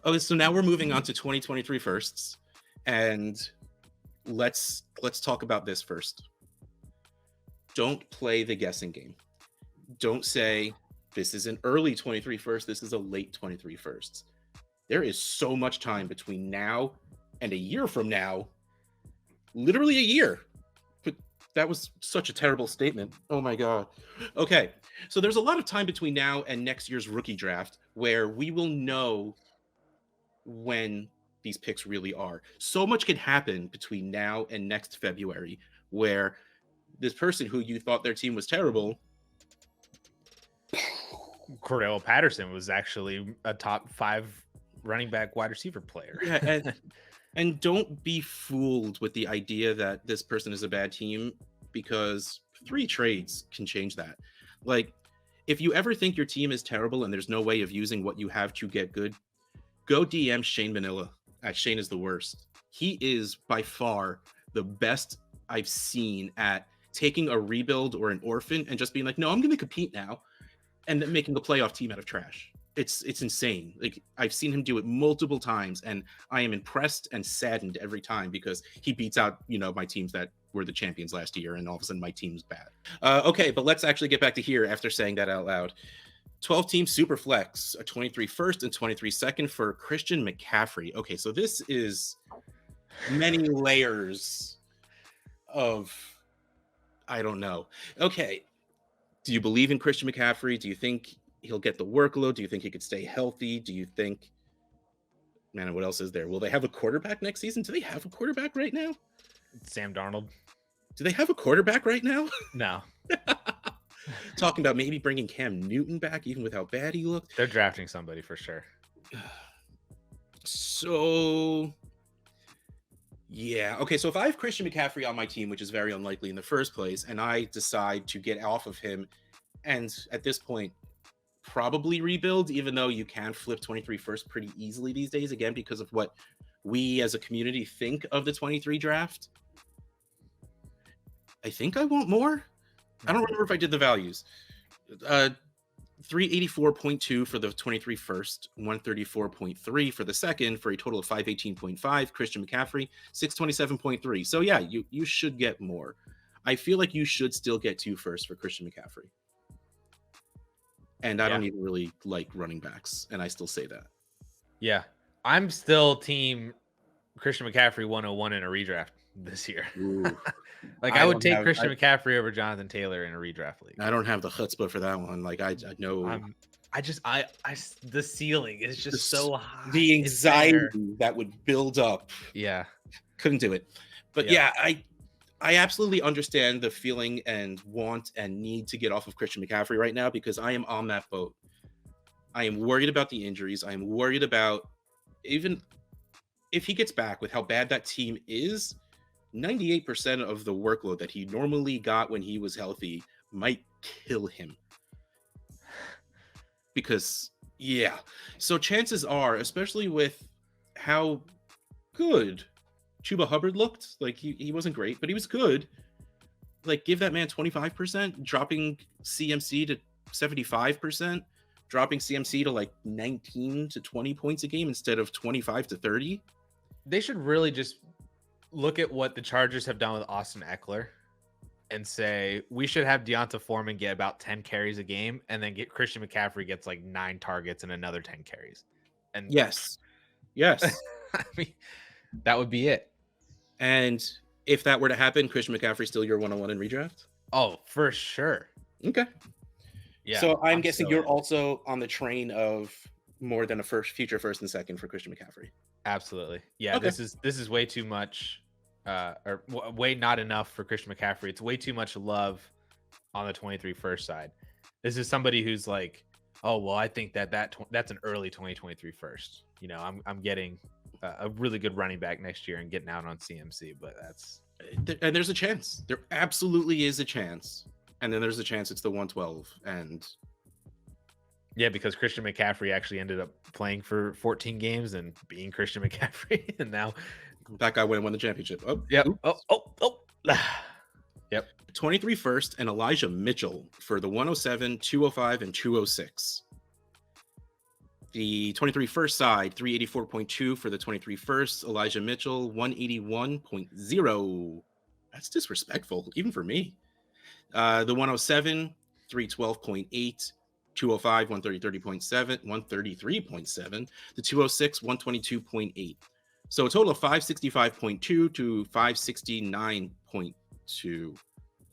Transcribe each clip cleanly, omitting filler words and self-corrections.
Okay, so now we're moving on to 2023 firsts, and let's talk about this first. Don't play the guessing game. Don't say this is an early 23 first, this is a late 23 firsts. There is so much time between now and a year from now. Literally a year. But that was such a terrible statement. Oh my God. Okay. So there's a lot of time between now and next year's rookie draft where we will know when these picks really are. So much can happen between now and next February where this person who you thought their team was terrible. Cordell Patterson was actually a top 5 running back wide receiver player. Yeah, and don't be fooled with the idea that this person is a bad team, because 3 trades can change that. Like, if you ever think your team is terrible and there's no way of using what you have to get good, go DM Shane Manila at Shane is the worst. He is by far the best I've seen at taking a rebuild or an orphan and just being like, no, I'm going to compete now, and then making a playoff team out of trash. It's insane. Like, I've seen him do it multiple times, and I am impressed and saddened every time because he beats out, my teams that were the champions last year, and all of a sudden my team's bad. Okay, but let's actually get back to here after saying that out loud. 12-team super flex, a 23 first and 23 second for Christian McCaffrey. Okay, so this is many layers of, I don't know. Okay, do you believe in Christian McCaffrey? Do you think he'll get the workload? Do you think he could stay healthy? Do you think, man, what else is there? Will they have a quarterback next season? Do they have a quarterback right now? Sam Darnold. Do they have a quarterback right now? No. Talking about maybe bringing Cam Newton back, even with how bad he looked. They're drafting somebody for sure. So, yeah. Okay, so if I have Christian McCaffrey on my team, which is very unlikely in the first place, and I decide to get off of him, and at this point, probably rebuild, even though you can flip 23 first pretty easily these days, again, because of what we as a community think of the 23 draft. I think I want more. I don't remember if I did the values. 384.2 for the 23 first, 134.3 for the second, for a total of 518.5. Christian McCaffrey, 627.3. So yeah, you should get more. I feel like you should still get 2 firsts for Christian McCaffrey. And I don't even really like running backs, and I still say that. Yeah. I'm still team Christian McCaffrey 101 in a redraft this year. Like, I would take Christian McCaffrey over Jonathan Taylor in a redraft league. I don't have the chutzpah for that one. Like, I know. The ceiling is just so high. The anxiety that would build up. Yeah. Couldn't do it. But yeah, I absolutely understand the feeling and want and need to get off of Christian McCaffrey right now, because I am on that boat. I am worried about the injuries. I am worried about, even if he gets back with how bad that team is, 98% of the workload that he normally got when he was healthy might kill him. Because, yeah. So chances are, especially with how good Chuba Hubbard looked, like he wasn't great, but he was good. Like, give that man 25%, dropping CMC to 75%, dropping CMC to like 19 to 20 points a game instead of 25 to 30. They should really just look at what the Chargers have done with Austin Eckler and say, we should have Deonta Foreman get about 10 carries a game, and then get Christian McCaffrey gets like 9 targets and another 10 carries. And yes. I mean, that would be it. And if that were to happen, Christian McCaffrey still your 101 in redraft? Oh, for sure. Okay. Yeah. So I'm guessing you're also on the train of more than a future first and second for Christian McCaffrey. Absolutely. Yeah. Okay. This is way too much, or way not enough for Christian McCaffrey. It's way too much love on the 23 first side. This is somebody who's like, oh, well, I think that's an early 2023 first. I'm getting a really good running back next year and getting out on CMC, but and there's a chance. There absolutely is a chance. And then there's a chance it's the 112. And yeah, because Christian McCaffrey actually ended up playing for 14 games and being Christian McCaffrey. And now that guy won the championship. Oh, yep. Oh. Yep. 23 first and Elijah Mitchell for the 107, 205, and 206. The 23 first side, 384.2 for the 23 first. Elijah Mitchell, 181.0. That's disrespectful, even for me. The 107, 312.8. 205, 133.7, 133.7. The 206, 122.8. So a total of 565.2 to 569.2.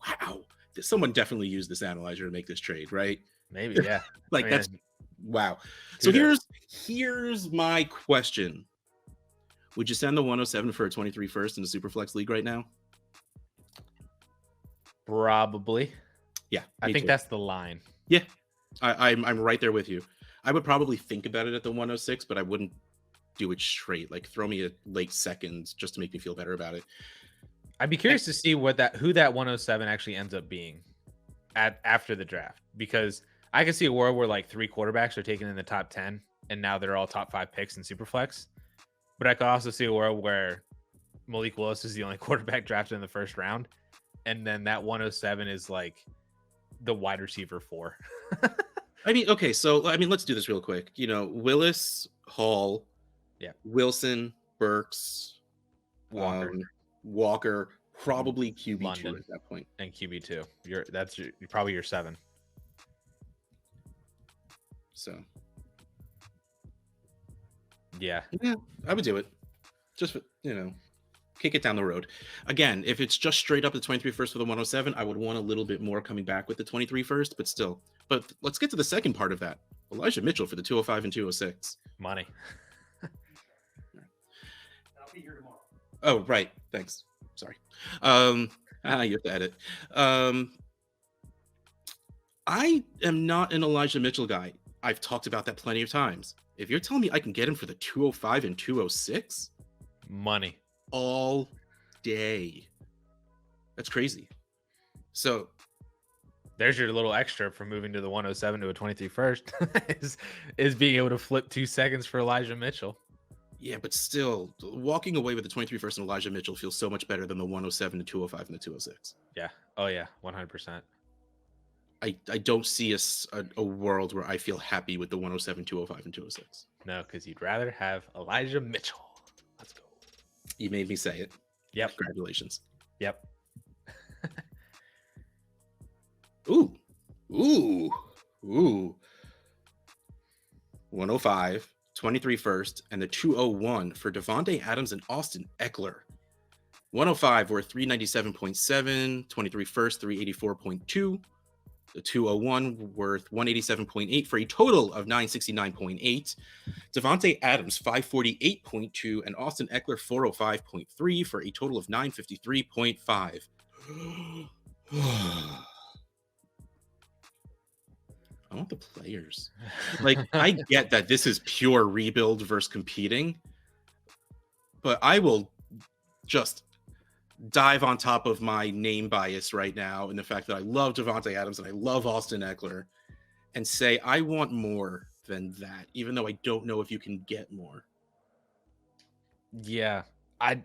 Wow. Someone definitely used this analyzer to make this trade, right? Maybe, yeah. Like, that's wow. So here's my question. Would you send the 107 for a 23 first in the Superflex League right now? Probably. Yeah. I think that's the line. Yeah. I'm right there with you. I would probably think about it at the 106, but I wouldn't do it straight. Like, throw me a late second just to make me feel better about it. I'd be curious to see who that 107 actually ends up being after the draft, because I can see a world where like 3 quarterbacks are taken in the top 10 and now they're all top 5 picks in Superflex. But I could also see a world where Malik Willis is the only quarterback drafted in the first round, and then that 107 is like the wide receiver 4. I mean, okay, so let's do this real quick. Willis, Hall, Wilson, Burks, Walker, probably QB2 London at that point, and QB2. That's probably your 7. So yeah, I would do it. Just kick it down the road. Again, if it's just straight up the 23 first for the 107, I would want a little bit more coming back with the 23 first, but still. But let's get to the second part of that. Elijah Mitchell for the 205 and 206. Money. I'll be here tomorrow. Oh, right. Thanks. Sorry. You have to edit. I am not an Elijah Mitchell guy. I've talked about that plenty of times. If you're telling me I can get him for the 205 and 206, money all day. That's crazy. So there's your little extra for moving to the 107 to a 23 first is being able to flip 2 seconds for Elijah Mitchell. Yeah, but still, walking away with the 23 first and Elijah Mitchell feels so much better than the 107 to 205 and the 206. Yeah. Oh yeah, 100%. I don't see a world where I feel happy with the 107, 205, and 206. No, because you'd rather have Elijah Mitchell. Let's go. You made me say it. Yep. Congratulations. Yep. Ooh. 105, 23 first, and the 201 for Davante Adams and Austin Eckler. 105 worth 397.7, 23 first, 384.2. The 201 worth 187.8 for a total of 969.8. Davante Adams 548.2 and Austin Eckler 405.3 for a total of 953.5. I want the players. Like, I get that this is pure rebuild versus competing, but I will just dive on top of my name bias right now and the fact that I love Davante Adams and I love Austin Eckler and say I want more than that, even though I don't know if you can get more. Yeah, I'm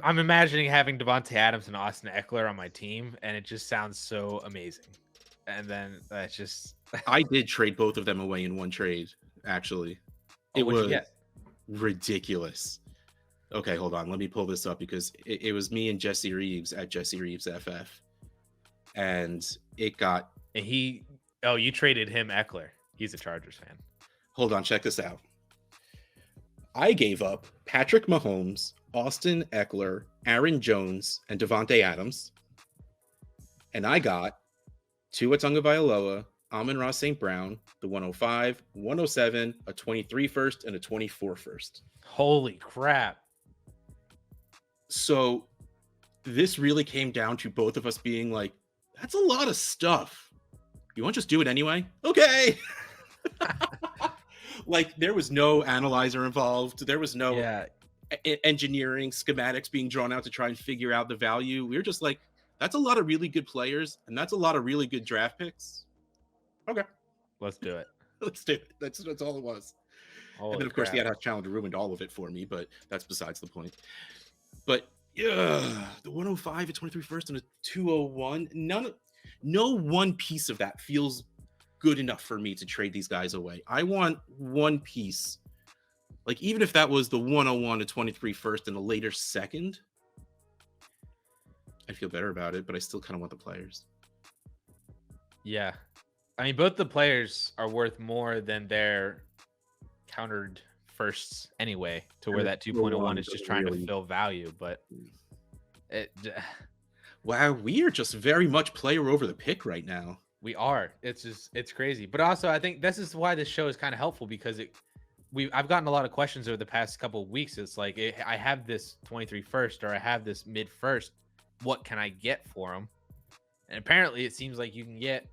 imagining having Davante Adams and Austin Eckler on my team, and it just sounds so amazing. And then that's just I did trade both of them away in one trade, actually. It was ridiculous. Okay, hold on. Let me pull this up because it was me and Jesse Reeves at Jesse Reeves FF. And it got... And you traded him Eckler. He's a Chargers fan. Hold on, check this out. I gave up Patrick Mahomes, Austin Eckler, Aaron Jones, and Davante Adams. And I got Tua Tagovailoa, Amon-Ra St. Brown, the 105, 107, a 23 first, and a 24 first. Holy crap. So this really came down to both of us being like, that's a lot of stuff. You want to just do it anyway? Okay. Like, there was no analyzer involved. There was no engineering schematics being drawn out to try and figure out the value. We were just like, that's a lot of really good players, and that's a lot of really good draft picks. Okay. Let's do it. Let's do it. That's all it was. Holy and then, of course, the ad-hoc challenge ruined all of it for me, but that's besides the point. But yeah, the 105, a 23 first, and a 201. No one piece of that feels good enough for me to trade these guys away. I want one piece. Like, even if that was the 101 to 23 first and a later second, I'd feel better about it, but I still kind of want the players. Yeah. I mean, both the players are worth more than their countered firsts anyway, to where that 2.01 is just trying to fill value. But wow, we are just very much player over the pick right now. We are. It's crazy. But also, I think this is why this show is kind of helpful, because I've gotten a lot of questions over the past couple of weeks. It's like, I have this 23 first, or I have this mid first. What can I get for them? And apparently, it seems like you can get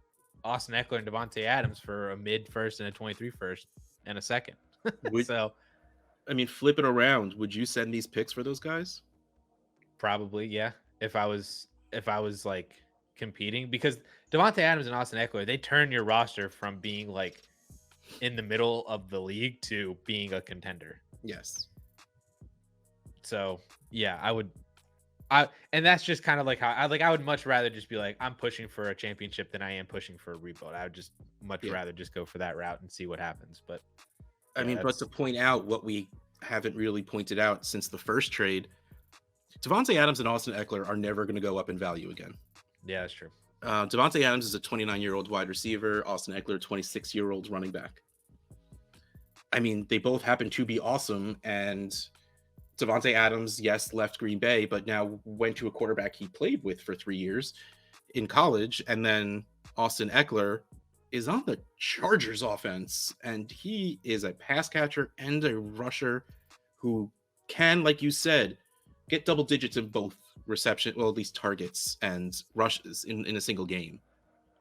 Austin Eckler and Davante Adams for a mid first and a 23 first and a second. So, I mean, flip it around. Would you send these picks for those guys? Probably, yeah. If I was like competing, because Davante Adams and Austin Eckler, they turn your roster from being like in the middle of the league to being a contender. Yes. So yeah, and that's just kind of like how I would much rather just be like, I'm pushing for a championship than I am pushing for a rebuild. I would just much rather just go for that route and see what happens. But I mean, but to point out what we haven't really pointed out since the first trade, Davante Adams and Austin Eckler are never going to go up in value again. Yeah, that's true. Davante Adams is a 29-year-old wide receiver. Austin Eckler, 26-year-old running back. I mean, they both happen to be awesome. And Davante Adams, yes, left Green Bay, but now went to a quarterback he played with for 3 years in college. And then Austin Eckler is on the Chargers offense, and he is a pass catcher and a rusher who can, like you said, get double digits in both reception, well, at least targets and rushes in a single game.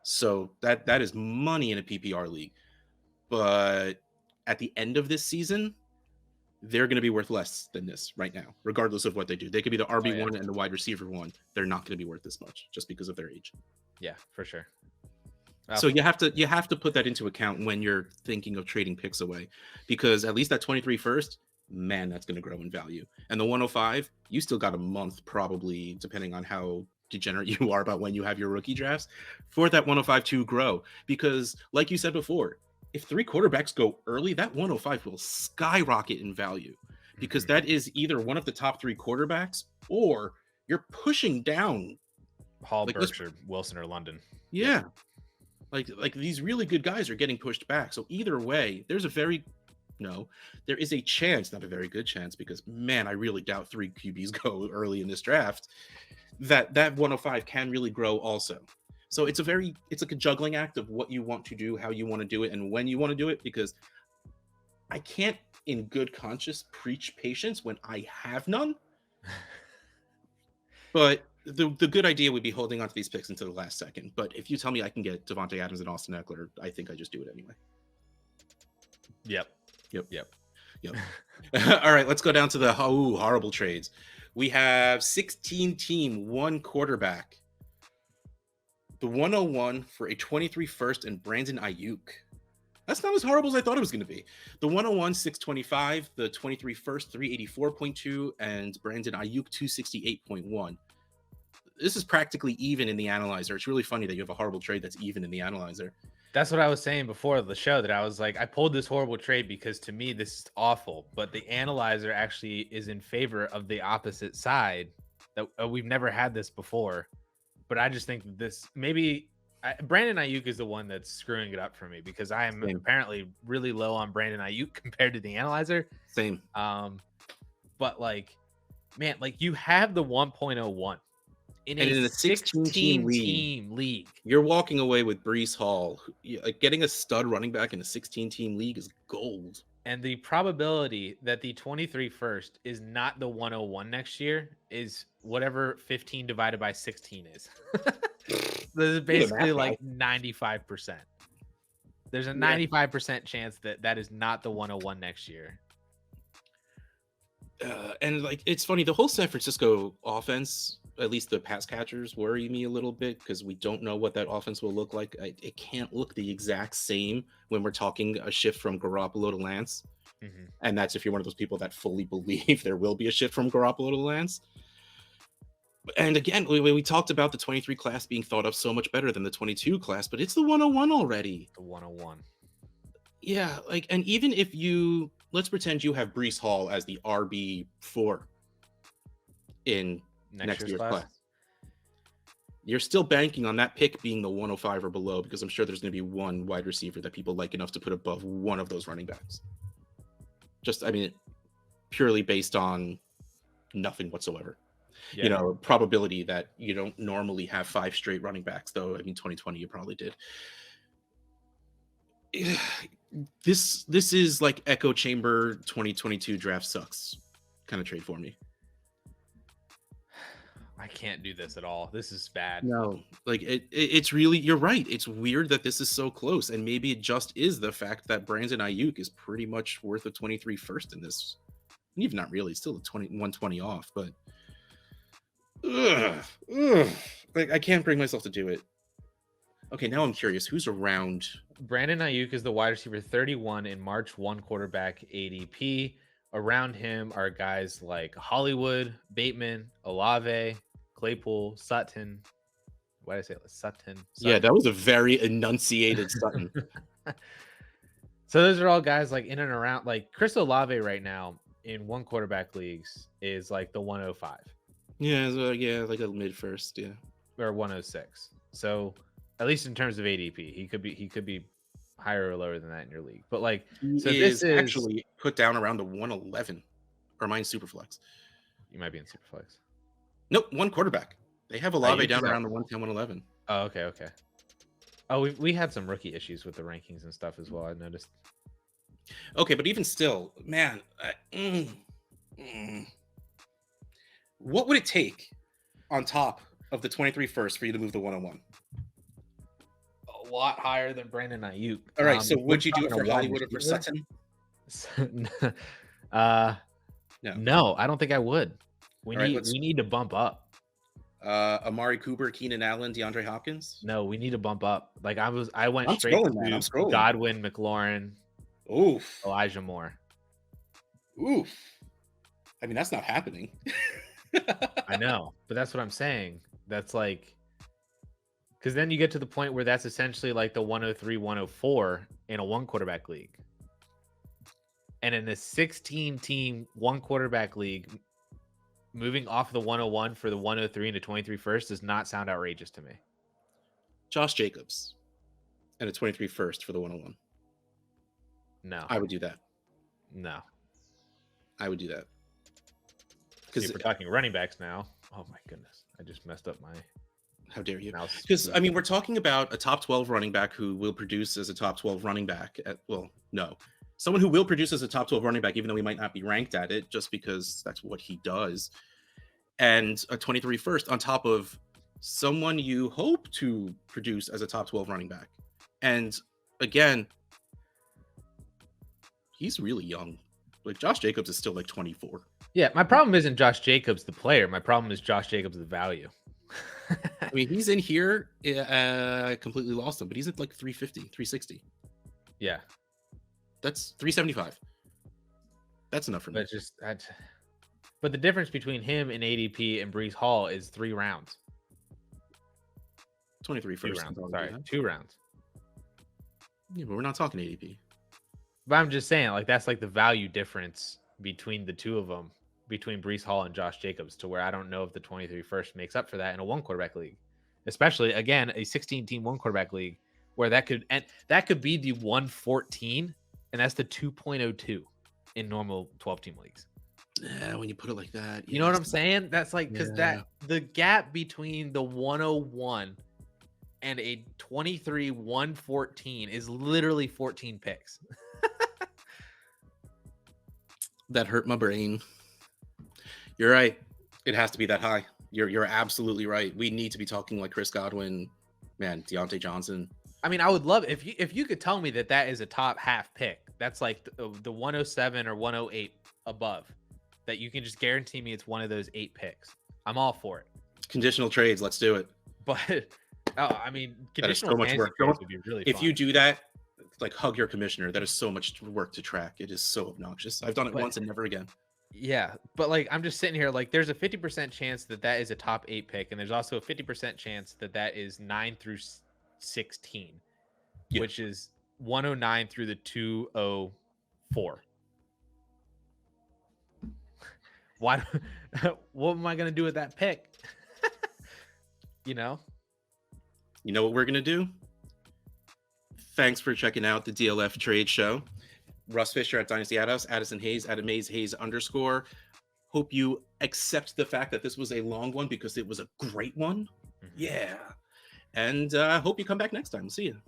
So that is money in a PPR league. But at the end of this season, they're going to be worth less than this right now, regardless of what they do. They could be the RB1 and the wide receiver one. They're not going to be worth this much just because of their age. Yeah, for sure. So you have to put that into account when you're thinking of trading picks away, because at least that 23 first, man, that's going to grow in value. And the 105, you still got a month, probably, depending on how degenerate you are about when you have your rookie drafts, for that 105 to grow. Because like you said before, if 3 quarterbacks go early, that 105 will skyrocket in value, because that is either one of the top 3 quarterbacks, or you're pushing down Hall, like, Berkshire, Wilson, or London. Yeah. Like these really good guys are getting pushed back. So either way, there is a chance, not a very good chance, because man, I really doubt 3 QBs go early in this draft, that 105 can really grow also. So it's like a juggling act of what you want to do, how you want to do it, and when you want to do it, because I can't in good conscience preach patience when I have none. But the good idea would be holding on to these picks until the last second. But if you tell me I can get Davante Adams and Austin Eckler, I think I just do it anyway. Yep. All right, let's go down to the horrible trades. We have 16-team, 1 quarterback. The 101 for a 23 first and Brandon Ayuk. That's not as horrible as I thought it was going to be. The 101, 625, the 23 first, 384.2, and Brandon Ayuk, 268.1. This is practically even in the analyzer. It's really funny that you have a horrible trade that's even in the analyzer. That's what I was saying before the show, that I was like, I pulled this horrible trade because to me, this is awful. But the analyzer actually is in favor of the opposite side. That we've never had this before. But I just think that this Brandon Ayuk is the one that's screwing it up for me, because I am apparently really low on Brandon Ayuk compared to the analyzer. Same. But like, man, like you have the 1.01 in a 16-team league. You're walking away with Breece Hall. Like, getting a stud running back in a 16-team league is gold. And the probability that the 23 first is not the 101 next year is whatever 15 divided by 16 is. There's basically like 95%. There's a 95% chance that is not the 101 next year. And like, it's funny, the whole San Francisco offense, at least the pass catchers, worry me a little bit, because we don't know what that offense will look like. It can't look the exact same when we're talking a shift from Garoppolo to Lance. Mm-hmm. And that's if you're one of those people that fully believe there will be a shift from Garoppolo to Lance. And again, we talked about the 23 class being thought of so much better than the 22 class, but it's the 101 already. The 101. Yeah, like, and even if let's pretend you have Breece Hall as the RB4 in next year's class. You're still banking on that pick being the 105 or below, because I'm sure there's going to be one wide receiver that people like enough to put above one of those running backs. Just, I mean, purely based on nothing whatsoever. Yeah. You know, probability that you don't normally have 5 straight running backs, though. I mean, 2020 you probably did. This is like echo chamber 2022 draft sucks kind of trade for me. I can't do this at all. This is bad. No, like it's really, you're right. It's weird that this is so close, and maybe it just is the fact that Brandon Ayuk is pretty much worth a 23 first in this. Even not really, it's still a 120 off, but like I can't bring myself to do it. Okay, now I'm curious. Who's around? Brandon Ayuk is the wide receiver 31 in March 1 quarterback ADP. Around him are guys like Hollywood, Bateman, Olave, Claypool, Sutton. Why did I say it? Sutton? Yeah, that was a very enunciated Sutton. So those are all guys like in and around. Like Chris Olave right now in 1 quarterback leagues is like the 105. Yeah, like a mid first, yeah, or 106. So at least in terms of ADP, he could be higher or lower than that in your league. But like, so this is actually put down around the 111, or mine Superflex. You might be in Superflex. Nope, 1 quarterback. They have Olave down around the 110, 111. Oh, okay. Oh, we had some rookie issues with the rankings and stuff as well, I noticed. Okay, but even still, man, what would it take on top of the 23 first for you to move the 101? A lot higher than Brandon Ayuk. All right, so would you do it for Hollywood or for Sutton? No, I don't think I would. We need to bump up. Amari Cooper, Keenan Allen, DeAndre Hopkins. No, we need to bump up. Like I went straight to Godwin, McLaurin, Elijah Moore. Oof. I mean, that's not happening. I know, but that's what I'm saying. That's like, because then you get to the point where that's essentially like the 103, 104 in a 1 quarterback league. And in a 16-team 1 quarterback league, moving off the 101 for the 103 into 23 first does not sound outrageous to me. Josh Jacobs and a 23 first for the 101. No. I would do that. No. I would do that. Because we're talking running backs now. Oh my goodness. I just messed up my... How dare you? Because, I mean, we're talking about a top 12 running back who will produce as a top 12 running back. Someone who will produce as a top 12 running back, even though he might not be ranked at it, just because that's what he does. And a 23 first on top of someone you hope to produce as a top 12 running back. And again, he's really young. Like Josh Jacobs is still like 24. Yeah, my problem isn't Josh Jacobs, the player. My problem is Josh Jacobs, the value. I mean, he's in here. I completely lost him, but he's at like 350, 360. Yeah. That's 375. That's enough for me. But the difference between him and ADP and Breece Hall is 3 rounds. 23 first. 2 rounds. Sorry, 2 rounds. Yeah, but we're not talking ADP. But I'm just saying, like, that's like the value difference between the two of them, between Breece Hall and Josh Jacobs, to where I don't know if the 23 first makes up for that in a 1 quarterback league, especially again a 16-team 1 quarterback league where that could be the 114, and that's the 2.02 in normal 12-team leagues. Yeah, when you put it like that, you know what I'm saying? That's like, because the gap between the 101 and a 23 114 is literally 14 picks. That hurt my brain. You're right. It has to be that high. You're absolutely right. We need to be talking like Chris Godwin, man, Deontay Johnson. I mean, I would love if you could tell me that is a top half pick. That's like the 107 or 108 above. That you can just guarantee me it's one of those 8 picks. I'm all for it. Conditional trades, let's do it. But I mean, conditional so much work. Trades would be really if fun. You do that, like hug your commissioner. That is so much work to track. It is so obnoxious. I've done it once and never again. Yeah, but like I'm just sitting here like there's a 50% chance that that is a top 8 pick, and there's also a 50% chance that that is 9 through 16, Yeah. which is 109 through the 204. Why? What am I gonna do with that pick? You know? You know what we're gonna do? Thanks for checking out the DLF Trade Show. Russ Fisher at Dynasty Addis, Addison Hayes at Amaze Hayes _ Hope you accept the fact that this was a long one because it was a great one. Mhm. Yeah. And hope you come back next time. See you.